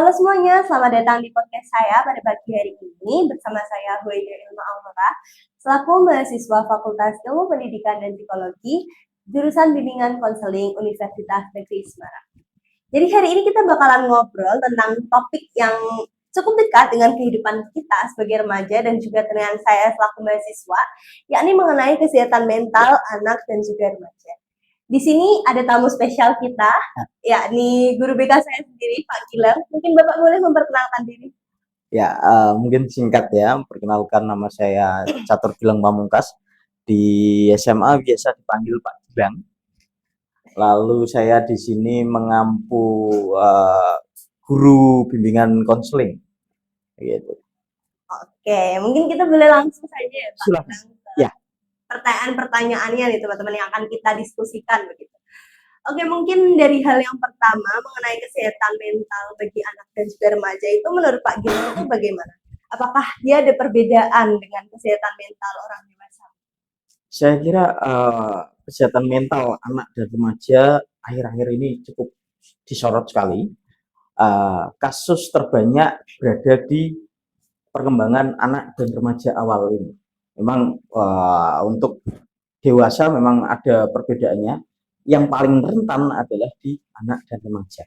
Halo semuanya, selamat datang di podcast saya pada pagi hari ini bersama saya Huwaida Ilma Almara, selaku mahasiswa Fakultas Ilmu Pendidikan dan Psikologi, jurusan Bimbingan Konseling Universitas Negeri Semarang. Jadi hari ini kita bakalan ngobrol tentang topik yang cukup dekat dengan kehidupan kita sebagai remaja dan juga dengan saya selaku mahasiswa, yakni mengenai kesehatan mental anak dan juga remaja. Di sini ada tamu spesial kita, yakni guru BK saya sendiri, Pak Gilang. Mungkin Bapak boleh memperkenalkan diri. Ya, mungkin singkat ya, perkenalkan nama saya Catur Gilang Pamungkas. Di SMA biasa dipanggil Pak Gilang. Lalu saya di sini mengampu guru bimbingan konseling. Gitu. Oke, mungkin kita boleh langsung saja ya Pak. Silakan. Ya. Pertanyaan-pertanyaannya nih teman-teman yang akan kita diskusikan begitu. Oke, mungkin dari hal yang pertama mengenai kesehatan mental bagi anak dan juga remaja itu menurut Pak Gilang itu bagaimana? Apakah dia ada perbedaan dengan kesehatan mental orang dewasa? Saya kira kesehatan mental anak dan remaja akhir-akhir ini cukup disorot sekali. Kasus terbanyak berada di perkembangan anak dan remaja awal ini. Memang untuk dewasa memang ada perbedaannya. Yang paling rentan adalah di anak dan remaja.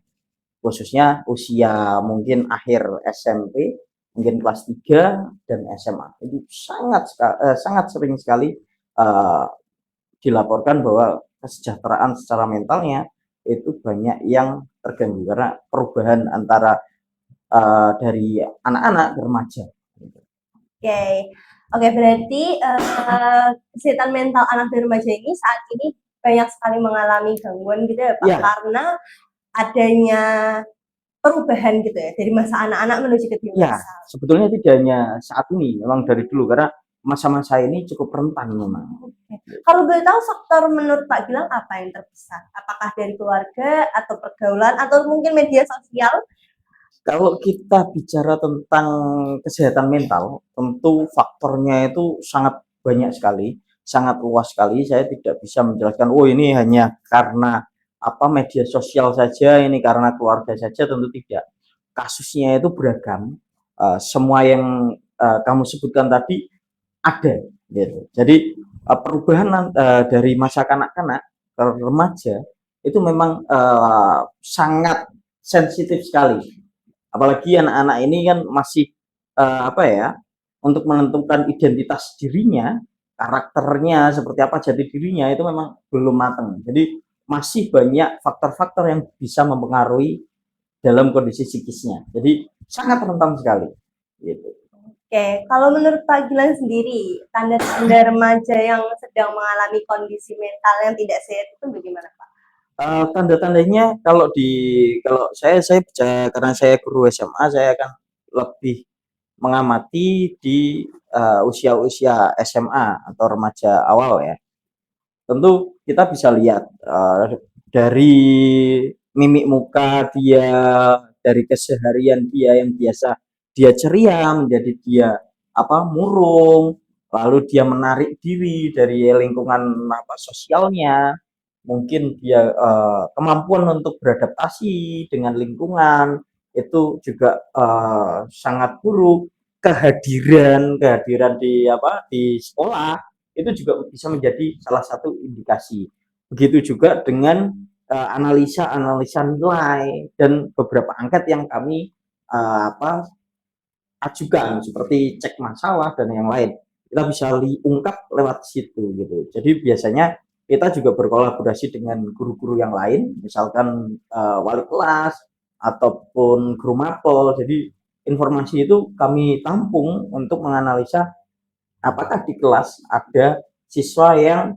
Khususnya usia mungkin akhir SMP, mungkin kelas 3 dan SMA. Itu sangat sering sekali dilaporkan bahwa kesejahteraan secara mentalnya itu banyak yang terganggu karena perubahan antara dari anak-anak ke remaja. Oke, berarti kesehatan mental anak dan remaja ini saat ini banyak sekali mengalami gangguan gitu ya Pak, Ya. karena adanya perubahan gitu ya dari masa anak-anak menuju ke dewasa. Ya, sebetulnya tidak hanya saat ini, memang dari dulu karena masa-masa ini cukup rentan memang. Oke. Kalau boleh tahu faktor menurut Pak Gilang apa yang terbesar? Apakah dari keluarga atau pergaulan atau mungkin media sosial? Kalau kita bicara tentang kesehatan mental, tentu faktornya itu sangat banyak sekali, sangat luas sekali. Saya tidak bisa menjelaskan, oh ini hanya karena apa media sosial saja, ini karena keluarga saja, tentu tidak. Kasusnya itu beragam. Semua yang kamu sebutkan tadi ada, gitu. Jadi perubahan dari masa kanak-kanak ke remaja itu memang sangat sensitif sekali. Apalagi anak-anak ini kan masih apa ya, untuk menentukan identitas dirinya, karakternya seperti apa, jati dirinya itu memang belum matang. Jadi masih banyak faktor-faktor yang bisa mempengaruhi dalam kondisi psikisnya. Jadi sangat rentan sekali. Gitu. Oke, kalau menurut Pak Gilang sendiri, tanda-tanda remaja yang sedang mengalami kondisi mental yang tidak sehat itu bagaimana Pak? Tanda-tandanya kalau saya bicara karena saya guru SMA, saya akan lebih mengamati di usia-usia SMA atau remaja awal ya. Tentu kita bisa lihat dari mimik muka dia, dari keseharian dia yang biasa dia ceria menjadi dia murung, lalu dia menarik diri dari lingkungan sosialnya, mungkin dia kemampuan untuk beradaptasi dengan lingkungan itu juga sangat buruk. Kehadiran di sekolah itu juga bisa menjadi salah satu indikasi. Begitu juga dengan analisa nilai dan beberapa angket yang kami ajukan seperti cek masalah dan yang lain. Kita bisa ungkap lewat situ gitu. Jadi biasanya kita juga berkolaborasi dengan guru-guru yang lain, misalkan wali kelas ataupun guru mapel. Jadi informasi itu kami tampung untuk menganalisa apakah di kelas ada siswa yang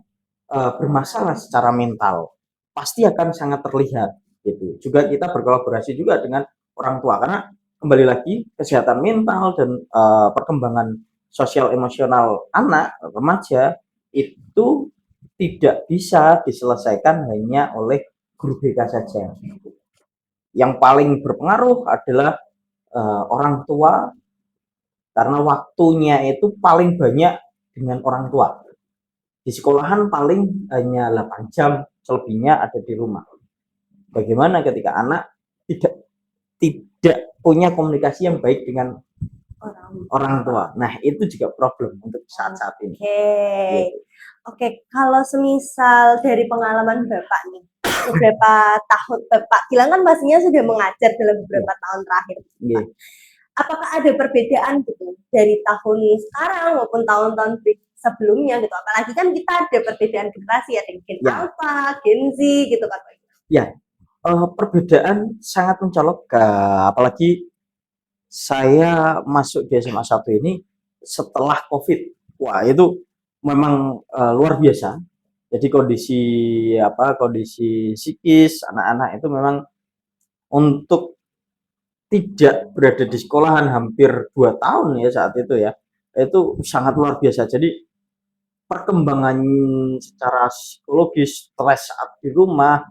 bermasalah secara mental. Pasti akan sangat terlihat gitu. Juga kita berkolaborasi juga dengan orang tua karena kembali lagi kesehatan mental dan perkembangan sosial emosional anak remaja itu tidak bisa diselesaikan hanya oleh guru BK saja. Yang paling berpengaruh adalah orang tua karena waktunya itu paling banyak dengan orang tua. Di sekolahan paling hanya 8 jam, selebihnya ada di rumah. Bagaimana ketika anak tidak punya komunikasi yang baik dengan Orang. orang tua. Nah, itu juga problem untuk saat-saat ini. Oke. Gitu. Oke, kalau semisal dari pengalaman Bapak nih, beberapa tahun Bapak Gilang kan pastinya sudah mengajar dalam beberapa tahun terakhir. Iya. Apakah ada perbedaan gitu dari tahun sekarang maupun tahun-tahun sebelumnya gitu? Apalagi kan kita ada perbedaan generasi, ada Gen Ya. Alpha, Gen Z gitu kan. Ya, perbedaan sangat mencolok, apalagi saya masuk di SMA 1 ini setelah COVID. Wah, itu memang luar biasa. Jadi kondisi psikis anak-anak itu memang untuk tidak berada di sekolahan hampir 2 tahun ya saat itu ya. Itu sangat luar biasa. Jadi perkembangan secara psikologis, stres saat di rumah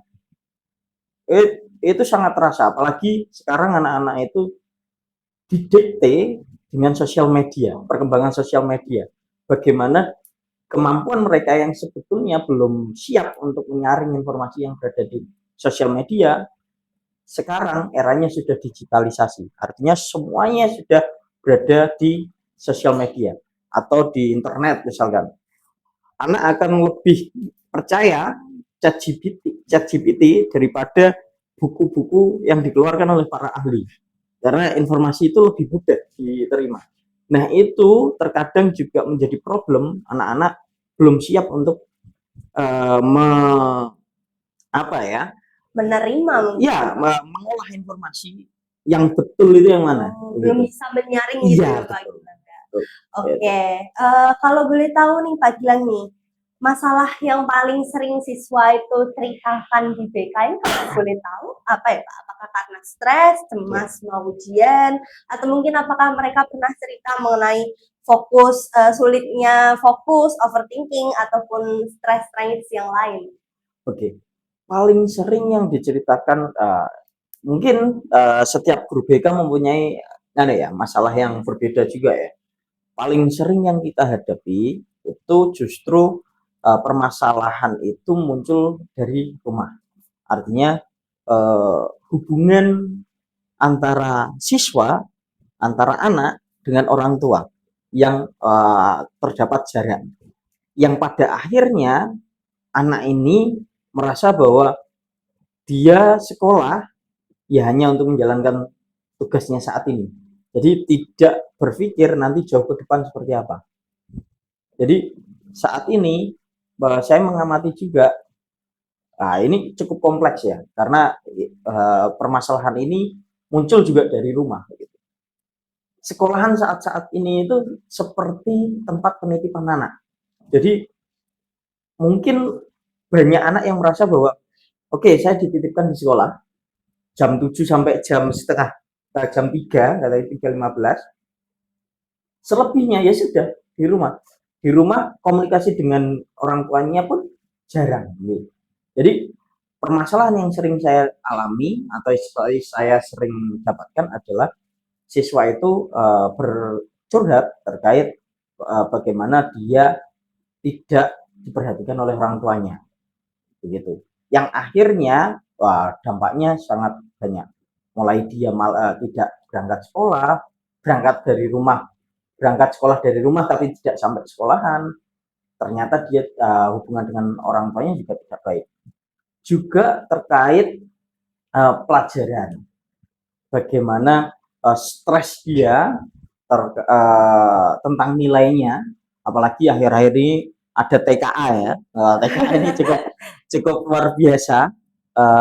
itu sangat terasa. Apalagi sekarang anak-anak itu didikte dengan sosial media, perkembangan sosial media. Bagaimana kemampuan mereka yang sebetulnya belum siap untuk menyaring informasi yang berada di sosial media, sekarang eranya sudah digitalisasi. Artinya semuanya sudah berada di sosial media atau di internet misalkan. Anak akan lebih percaya ChatGPT daripada buku-buku yang dikeluarkan oleh para ahli. Karena informasi itu lebih mudah diterima. Nah, itu terkadang juga menjadi problem anak-anak belum siap untuk menerima mengolah informasi yang betul itu yang mana. Belum bisa menyaring gitu ya Pak Gilang. Oke, kalau boleh tahu nih Pak Gilang nih, masalah yang paling sering siswa itu ceritakan di BK kalau boleh tahu apa ya Pak? Apakah karena stres, cemas mau ujian, atau mungkin apakah mereka pernah cerita mengenai sulitnya fokus, overthinking, ataupun stres yang lain? Oke, paling sering yang diceritakan mungkin setiap guru BK mempunyai masalah yang berbeda juga ya. Paling sering yang kita hadapi itu justru permasalahan itu muncul dari rumah. Artinya hubungan antara siswa, antara anak dengan orang tua yang terdapat jarak. Yang pada akhirnya anak ini merasa bahwa dia sekolah ya hanya untuk menjalankan tugasnya saat ini. Jadi tidak berpikir nanti jauh ke depan seperti apa. Jadi saat ini saya mengamati juga, ini cukup kompleks ya, karena permasalahan ini muncul juga dari rumah. Sekolahan saat-saat ini itu seperti tempat penitipan anak. Jadi mungkin banyak anak yang merasa bahwa oke, saya dititipkan di sekolah jam 7 sampai jam 3, katanya 3.15. Selebihnya ya sudah di rumah. Di rumah komunikasi dengan orang tuanya pun jarang. Jadi permasalahan yang sering saya alami atau saya sering dapatkan adalah siswa itu bercurhat terkait bagaimana dia tidak diperhatikan oleh orang tuanya. Begitu. Yang akhirnya dampaknya sangat banyak. Mulai dia tidak berangkat sekolah, berangkat sekolah dari rumah tapi tidak sampai sekolahan. Ternyata dia hubungan dengan orang tuanya juga tidak baik. Juga terkait pelajaran. Bagaimana stres dia tentang nilainya, apalagi akhir-akhir ini ada TKA ya. TKA ini cukup luar biasa.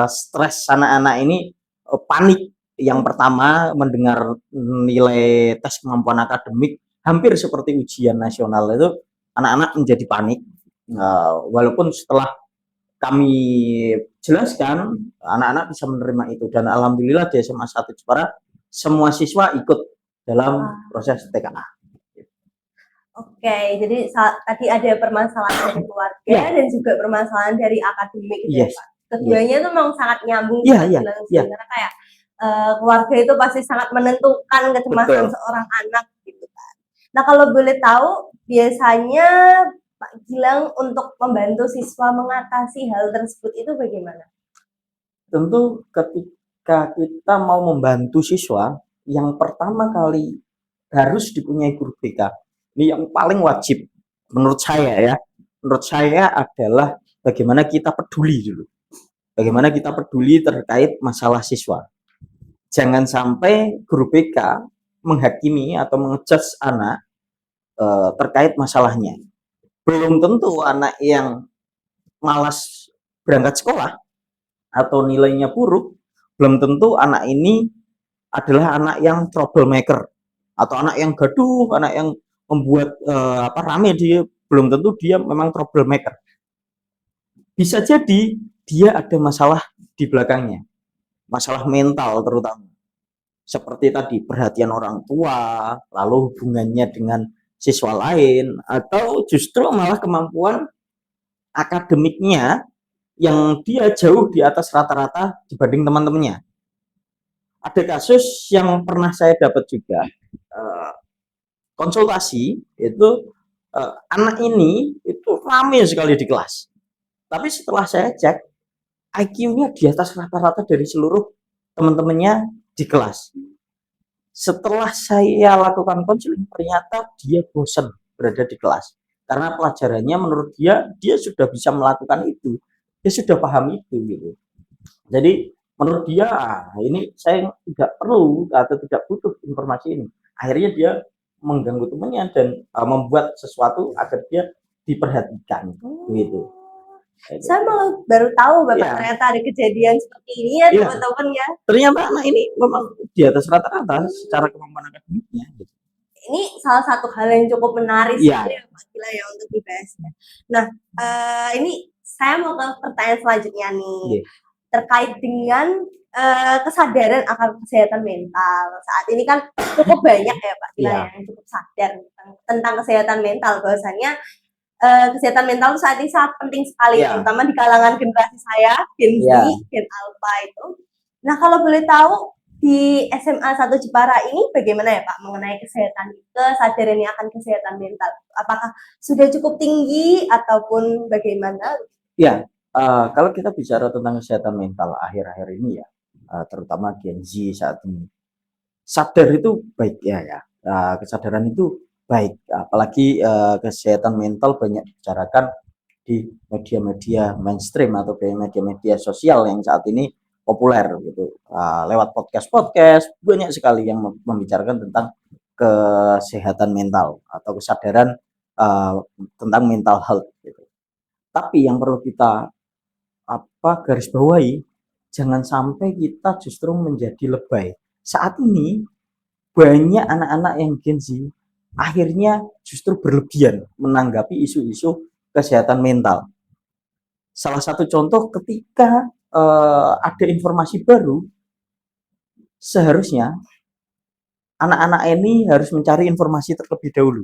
Stres anak-anak ini panik. Yang pertama mendengar nilai tes kemampuan akademik hampir seperti ujian nasional itu, anak-anak menjadi panik. Walaupun setelah kami jelaskan, anak-anak bisa menerima itu, dan alhamdulillah di SMA 1 Jepara semua siswa ikut dalam proses TKA. Oke, jadi tadi ada permasalahan dari keluarga dan juga permasalahan dari akademik gitu ya Pak. Keduanya itu memang sangat nyambung karena kayak keluarga itu pasti sangat menentukan kecemasan seorang anak gitu kan. Nah, kalau boleh tahu biasanya Pak Gilang untuk membantu siswa mengatasi hal tersebut itu bagaimana? Tentu ketika kita mau membantu siswa, yang pertama kali harus dipunyai guru BK, ini yang paling wajib menurut saya ya. Menurut saya adalah bagaimana kita peduli dulu. Bagaimana kita peduli terkait masalah siswa. Jangan sampai guru BK menghakimi atau mengejudge anak terkait masalahnya. Belum tentu anak yang malas berangkat sekolah atau nilainya buruk, belum tentu anak ini adalah anak yang troublemaker atau anak yang gaduh, anak yang membuat rame. Dia belum tentu dia memang troublemaker. Bisa jadi dia ada masalah di belakangnya, masalah mental terutama. Seperti tadi, perhatian orang tua, lalu hubungannya dengan siswa lain, atau justru malah kemampuan akademiknya yang dia jauh di atas rata-rata dibanding teman-temannya. Ada kasus yang pernah saya dapat juga, konsultasi itu, anak ini itu ramai sekali di kelas. Tapi setelah saya cek, IQ-nya di atas rata-rata dari seluruh teman-temannya di kelas. Setelah saya lakukan konseling, ternyata dia bosan berada di kelas. Karena pelajarannya menurut dia sudah bisa melakukan itu. Dia sudah paham itu gitu. Jadi menurut dia, ini saya tidak perlu atau tidak butuh informasi ini. Akhirnya dia mengganggu temannya dan membuat sesuatu agar dia diperhatikan gitu. Saya malah baru tahu Bapak Iya. ternyata ada kejadian seperti ini ya Iya. teman-teman ya. Ternyata anak ini memang di atas rata-rata secara kemampuan akademiknya gitu. Ini salah satu hal yang cukup menarik Iya. sekali ya Pak Gila ya untuk dibahasnya. Nah, ini saya mau ke pertanyaan selanjutnya nih. Iya. Terkait dengan kesadaran akan kesehatan mental. Saat ini kan cukup banyak ya Pak Gila Iya. yang cukup sadar tentang kesehatan mental. Bahwasanya kesehatan mental saat ini sangat penting sekali, Iya. terutama di kalangan generasi saya, Gen Z, Iya. Gen Alpha itu. Nah, kalau boleh tahu di SMA 1 Jepara ini bagaimana ya Pak mengenai kesadarannya akan kesehatan mental? Apakah sudah cukup tinggi ataupun bagaimana? Ya, kalau kita bicara tentang kesehatan mental akhir-akhir ini ya, terutama Gen Z saat ini, sadar itu baik ya. Kesadaran itu baik, apalagi kesehatan mental banyak dibicarakan di media-media mainstream atau media-media sosial yang saat ini populer gitu. Lewat podcast-podcast banyak sekali yang membicarakan tentang kesehatan mental atau kesadaran tentang mental health gitu. Tapi yang perlu kita garis bawahi, jangan sampai kita justru menjadi lebay. Saat ini banyak anak-anak yang Gen Z akhirnya justru berlebihan menanggapi isu-isu kesehatan mental. Salah satu contoh ketika ada informasi baru, seharusnya anak-anak ini harus mencari informasi terlebih dahulu,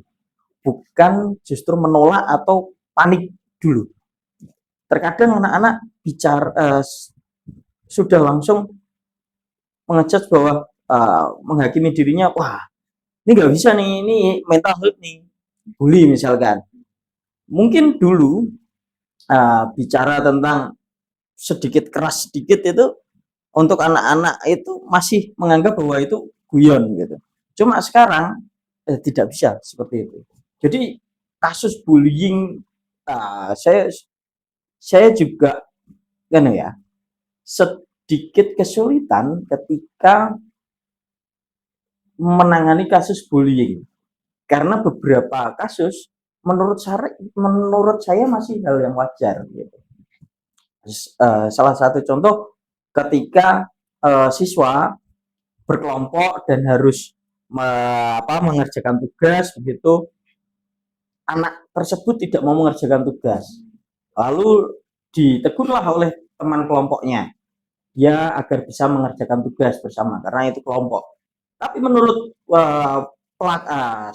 bukan justru menolak atau panik dulu. Terkadang anak-anak bicara sudah langsung mengejudge bahwa menghakimi dirinya, wah ini nggak bisa nih, ini mental health nih, bully misalkan. Mungkin dulu bicara tentang sedikit keras sedikit itu untuk anak-anak itu masih menganggap bahwa itu guyon gitu. Cuma sekarang tidak bisa seperti itu. Jadi kasus bullying, saya juga kan ya sedikit kesulitan ketika menangani kasus bullying karena beberapa kasus menurut saya masih hal yang wajar gitu. Salah satu contoh ketika siswa berkelompok dan harus mengerjakan tugas begitu, anak tersebut tidak mau mengerjakan tugas, lalu ditegurlah oleh teman kelompoknya dia agar bisa mengerjakan tugas bersama karena itu kelompok. Tapi menurut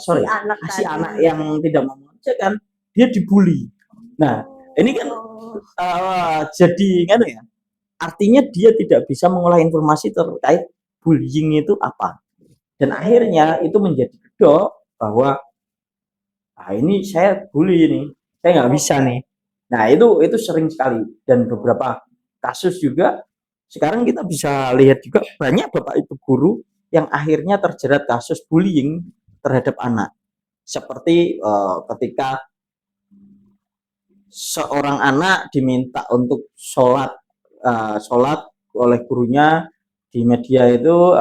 si anak yang tidak mau mengerjakan, dia dibully. Nah, ini kan jadi kan ya, artinya dia tidak bisa mengolah informasi terkait bullying itu apa. Dan akhirnya itu menjadi kedok bahwa ini saya bully nih, saya nggak bisa nih. Nah itu sering sekali dan beberapa kasus juga sekarang kita bisa lihat juga banyak bapak ibu guru yang akhirnya terjerat kasus bullying terhadap anak. Seperti ketika seorang anak diminta untuk sholat oleh gurunya di media itu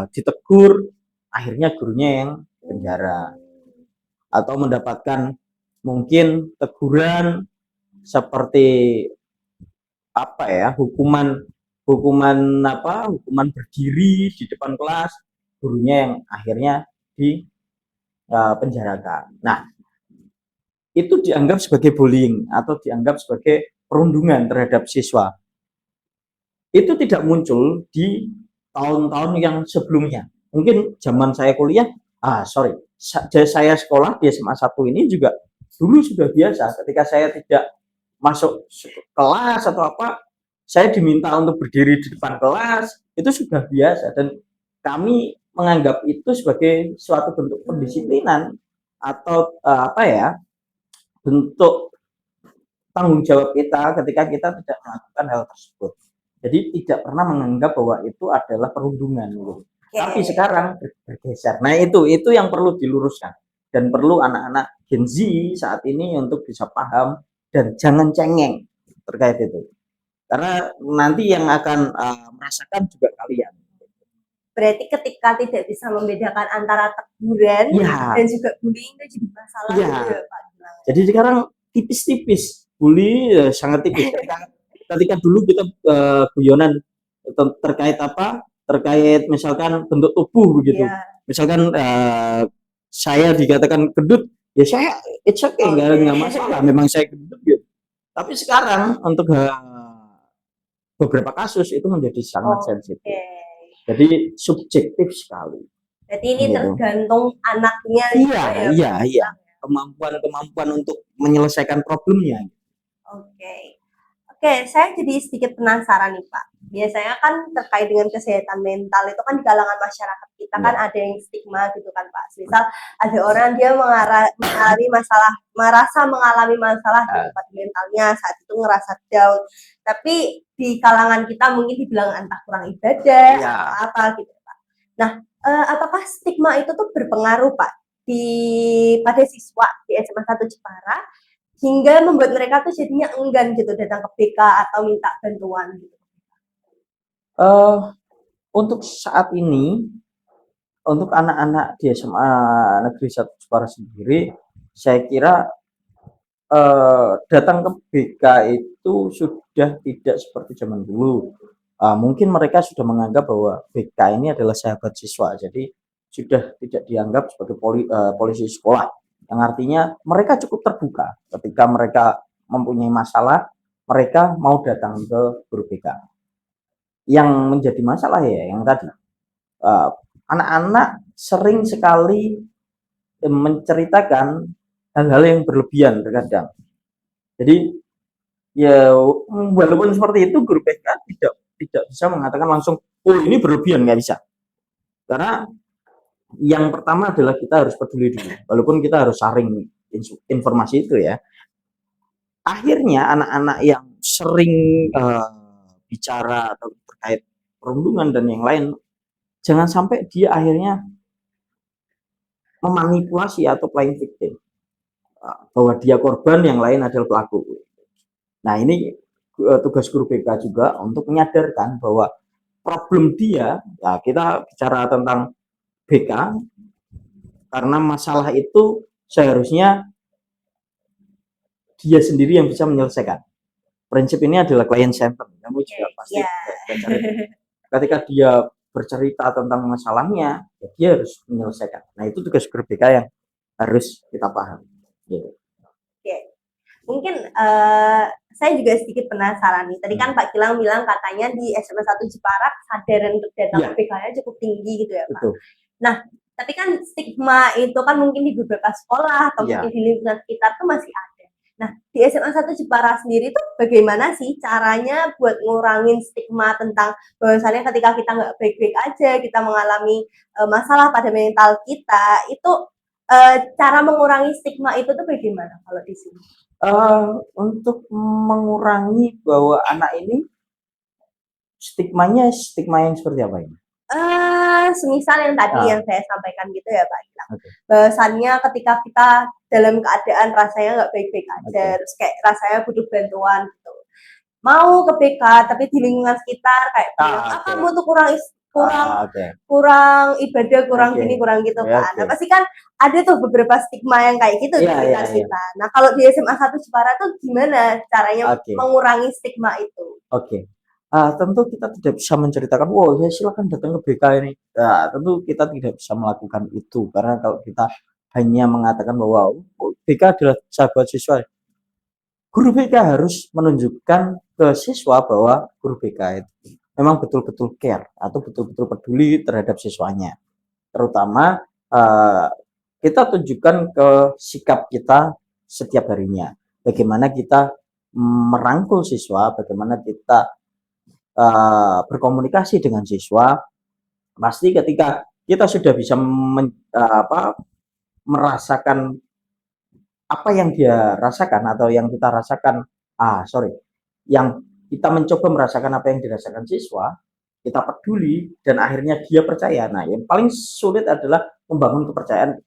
ditegur, akhirnya gurunya yang penjara atau mendapatkan mungkin teguran seperti apa ya, hukuman hukuman hukuman berdiri di depan kelas, gurunya yang akhirnya dipenjarakan. Nah, itu dianggap sebagai bullying atau dianggap sebagai perundungan terhadap siswa. Itu tidak muncul di tahun-tahun yang sebelumnya. Mungkin zaman saya kuliah, saya sekolah di SMA 1 ini juga dulu sudah biasa. Ketika saya tidak masuk kelas atau apa, saya diminta untuk berdiri di depan kelas, itu sudah biasa. Dan kami menganggap itu sebagai suatu bentuk pendisiplinan atau bentuk tanggung jawab kita ketika kita tidak melakukan hal tersebut. Jadi tidak pernah menganggap bahwa itu adalah perundungan gitu. Tapi sekarang bergeser. Nah, itu yang perlu diluruskan dan perlu anak-anak Gen Z saat ini untuk bisa paham dan jangan cengeng terkait itu. Karena nanti yang akan merasakan juga kalian. Berarti ketika tidak bisa membedakan antara teguran dan juga bullying itu jadi masalah gitu ya Pak. Jadi sekarang tipis-tipis, bully sangat tipis. Ketika dulu kita guyonan terkait terkait misalkan bentuk tubuh begitu. Misalkan saya dikatakan gendut, ya saya it's okay, nggak masalah. Memang saya gendut gitu. Tapi sekarang untuk beberapa kasus itu menjadi sangat sensitif. Jadi subjektif sekali. Jadi ini tergantung anaknya. Iya. Kemampuan untuk menyelesaikan problemnya. Oke, saya jadi sedikit penasaran nih Pak. Biasanya kan terkait dengan kesehatan mental itu kan di kalangan masyarakat kita kan ada yang stigma gitu kan Pak. Misal ada orang dia merasa mengalami masalah di mentalnya saat itu ngerasa down. Tapi di kalangan kita mungkin dibilang entah kurang ibadah atau apa gitu Pak. Nah, apakah stigma itu tuh berpengaruh Pak pada siswa di SMA 1 Jepara hingga membuat mereka tuh jadinya enggan gitu datang ke BK atau minta bantuan gitu? Untuk saat ini, untuk anak-anak di SMA Negeri 1 Jepara sendiri, saya kira datang ke BK itu sudah tidak seperti zaman dulu. Mungkin mereka sudah menganggap bahwa BK ini adalah sahabat siswa, jadi sudah tidak dianggap sebagai polisi sekolah. Yang artinya mereka cukup terbuka ketika mereka mempunyai masalah, mereka mau datang ke guru BK. Yang menjadi masalah ya yang tadi, anak-anak sering sekali menceritakan hal-hal yang berlebihan terkadang. Jadi ya walaupun seperti itu guru BK tidak bisa mengatakan langsung oh ini berlebihan, nggak bisa. Karena yang pertama adalah kita harus peduli dulu, walaupun kita harus saring informasi itu ya. Akhirnya anak-anak yang sering bicara atau terkait perundungan dan yang lain, jangan sampai dia akhirnya memanipulasi atau playing victim, bahwa dia korban, yang lain adalah pelaku. Nah, ini tugas guru BK juga untuk menyadarkan bahwa problem dia, ya kita bicara tentang BK, karena masalah itu seharusnya dia sendiri yang bisa menyelesaikan. Prinsip ini adalah client center. Kamu juga pasti belajar itu. Ketika dia bercerita tentang masalahnya, ya dia harus menyelesaikan. Nah, itu tugas guru BK yang harus kita pahami. Gitu. Mungkin saya juga sedikit penasaran nih. Tadi kan Pak Gilang bilang katanya di SMA 1 Jepara kesadaran untuk datang ke BK-nya cukup tinggi gitu ya Pak. Betul. Nah, tapi kan stigma itu kan mungkin di beberapa sekolah atau mungkin di lingkungan sekitar tuh masih ada. Nah, di SMA 1 Jepara sendiri tuh bagaimana sih caranya buat ngurangin stigma tentang bahwasannya ketika kita nggak baik-baik aja, kita mengalami masalah pada mental kita, itu cara mengurangi stigma itu tuh bagaimana kalau di sini? Untuk mengurangi bahwa anak ini stigma yang seperti apa ini? Semisal yang tadi Ah, yang saya sampaikan gitu ya Pak Gilang, oke, bahwasannya ketika kita dalam keadaan rasanya nggak baik-baik aja, oke. terus kayak rasanya butuh bantuan gitu, mau ke BK tapi di lingkungan sekitar kayak bilang, Ah, "Ah, oke. kamu tuh kurang kurang Oke. kurang ibadah, kurang Oke. gini, kurang gitu Ya, kan." oke. Nah, pasti kan ada tuh beberapa stigma yang kayak gitu di Iya, iya, sekitar iya. kita. Nah, kalau di SMA 1 Jepara tuh gimana caranya Oke. mengurangi stigma itu? Oke. Tentu kita tidak bisa menceritakan, "Wow, ya silakan datang ke BK ini." Tentu kita tidak bisa melakukan itu, karena kalau kita hanya mengatakan bahwa, "Oh, BK adalah sahabat siswa." Guru BK harus menunjukkan ke siswa bahwa guru BK itu memang betul-betul care atau betul-betul peduli terhadap siswanya. Terutama, kita tunjukkan ke sikap kita setiap harinya. Bagaimana kita merangkul siswa, bagaimana kita berkomunikasi dengan siswa, pasti ketika kita sudah bisa merasakan apa yang dia rasakan atau yang kita rasakan, sorry, yang kita mencoba merasakan apa yang dirasakan siswa, kita peduli dan akhirnya dia percaya. Nah, yang paling sulit adalah membangun kepercayaan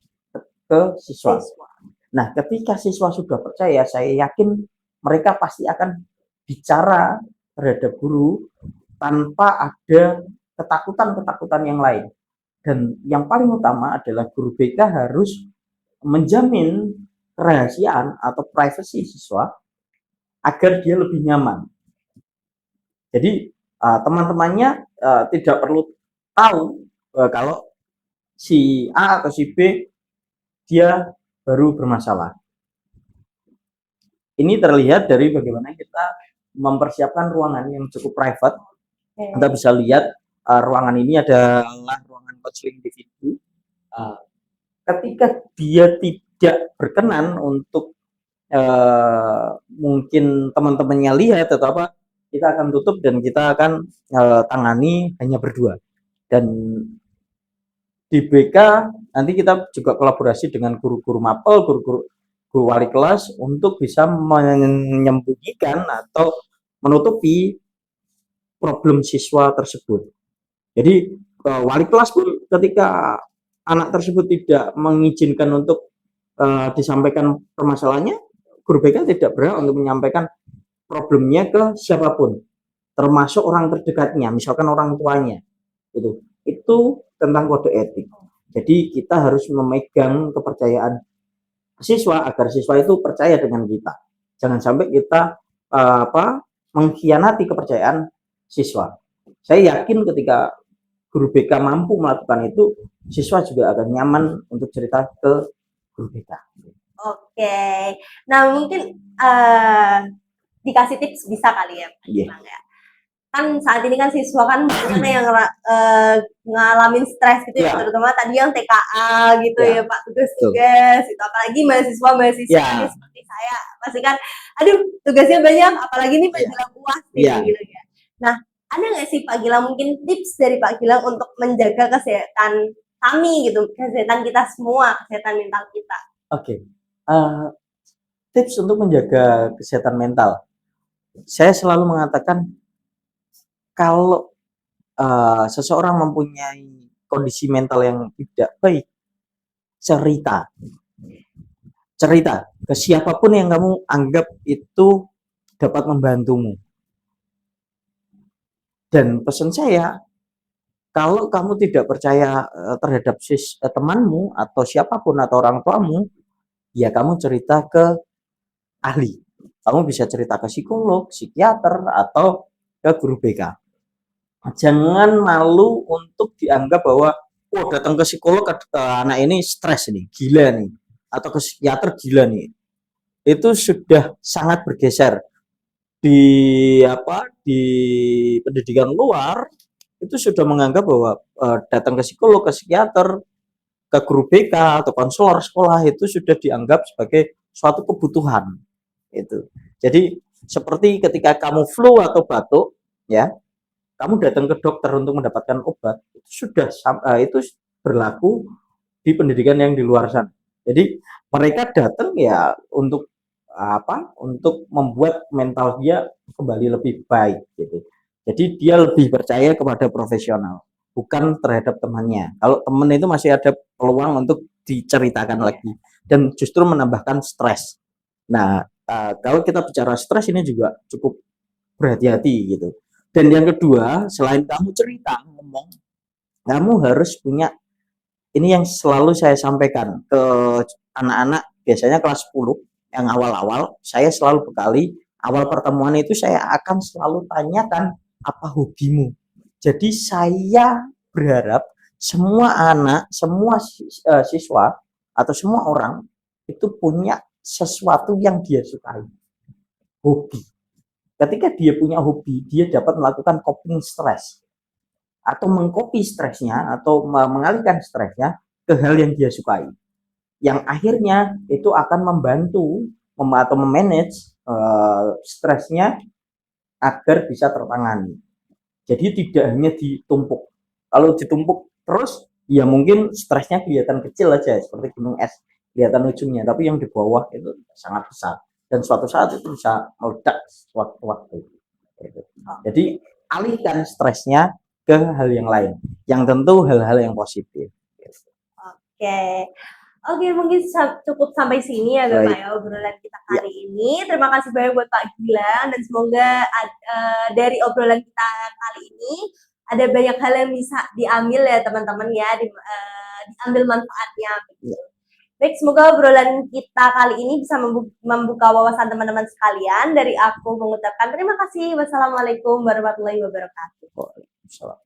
ke siswa. Siswa. Nah, ketika siswa sudah percaya, saya yakin mereka pasti akan bicara terhadap guru tanpa ada ketakutan-ketakutan yang lain. Dan yang paling utama adalah guru BK harus menjamin kerahasiaan atau privasi siswa agar dia lebih nyaman. Jadi teman-temannya tidak perlu tahu kalau si A atau si B dia baru bermasalah. Ini terlihat dari bagaimana kita mempersiapkan ruangan yang cukup private. Kita Okay. bisa lihat ruangan ini adalah ruangan konseling individu. Uh, Ketika dia tidak berkenan untuk mungkin teman-temannya lihat atau apa, kita akan tutup dan kita akan tangani hanya berdua. Dan di BK nanti kita juga kolaborasi dengan guru-guru mapel, guru-guru guru wali kelas untuk bisa menyembunyikan atau menutupi problem siswa tersebut. Jadi wali kelas pun ketika anak tersebut tidak mengizinkan untuk disampaikan permasalahannya, guru BK tidak berhak untuk menyampaikan problemnya ke siapapun, termasuk orang terdekatnya, misalkan orang tuanya. Itu tentang kode etik. Jadi kita harus memegang kepercayaan siswa agar siswa itu percaya dengan kita. Jangan sampai kita mengkhianati kepercayaan siswa. Saya yakin ketika guru BK mampu melakukan itu, siswa juga akan nyaman untuk cerita ke guru BK. Oke. Nah, mungkin dikasih tips bisa kali ya, Pak Yeah. Gilang ya. Kan saat ini kan siswa kan mana yang ngalamin stres gitu ya, Yeah. terutama tadi yang TKA gitu Yeah. ya Pak, tugas-tugas itu, apalagi mahasiswa-mahasiswa Yeah. ini seperti saya, pasti kan, aduh tugasnya banyak, apalagi ini Yeah. menjelang UAS Yeah. gitu ya. Nah, ada nggak sih Pak Gilang mungkin tips dari Pak Gilang untuk menjaga kesehatan kami gitu, kesehatan kita semua, kesehatan mental kita? Oke. Tips untuk menjaga kesehatan mental. Saya selalu mengatakan kalau seseorang mempunyai kondisi mental yang tidak baik, cerita ke siapapun yang kamu anggap itu dapat membantumu. Dan pesan saya, kalau kamu tidak percaya terhadap temanmu atau siapapun atau orang tuamu, ya kamu cerita ke ahli. Kamu bisa cerita ke psikolog, psikiater, atau ke guru BK. Jangan malu untuk dianggap bahwa oh datang ke psikolog anak ini stres nih, gila nih, atau ke psikiater gila nih. Itu sudah sangat bergeser di pendidikan luar, itu sudah menganggap bahwa datang ke psikolog, ke psikiater, ke guru BK atau konselor sekolah itu sudah dianggap sebagai suatu kebutuhan. Itu. Jadi seperti ketika kamu flu atau batuk, ya, kamu datang ke dokter untuk mendapatkan obat, itu berlaku di pendidikan yang di luar sana. Jadi mereka datang ya untuk untuk membuat mental dia kembali lebih baik gitu. Jadi dia lebih percaya kepada profesional. bukan terhadap temannya. Kalau teman itu masih ada peluang untuk diceritakan lagi dan justru menambahkan stres. Nah, kalau kita bicara stres ini juga cukup berhati-hati gitu. Dan yang kedua, selain kamu cerita, ngomong, kamu harus punya ini yang selalu saya sampaikan ke anak-anak biasanya kelas 10 yang awal-awal, saya selalu bekali awal pertemuan itu saya akan selalu tanyakan apa hobimu. Jadi saya berharap semua anak, semua siswa atau semua orang itu punya sesuatu yang dia sukai, hobi. Ketika dia punya hobi, dia dapat melakukan coping stres atau mengcopy stresnya atau mengalihkan stresnya ke hal yang dia sukai. Yang akhirnya itu akan membantu atau memanage stresnya agar bisa tertangani. Jadi tidak hanya ditumpuk. Kalau ditumpuk terus, ya mungkin stresnya kelihatan kecil aja, seperti gunung es, kelihatan ujungnya. Tapi yang di bawah itu sangat besar. Dan suatu saat itu bisa meledak suatu waktu. Jadi alihkan stresnya ke hal yang lain. Yang tentu hal-hal yang positif. Oke. Oke, mungkin cukup sampai sini ya Bapak ya obrolan kita kali ini. Terima kasih banyak buat Pak Gilang dan semoga dari obrolan kita kali ini ada banyak hal yang bisa diambil ya teman-teman ya, diambil manfaatnya. Baik, semoga obrolan kita kali ini bisa membuka wawasan teman-teman sekalian. Dari aku mengucapkan terima kasih. Wassalamualaikum warahmatullahi wabarakatuh. Waalaikumsalam.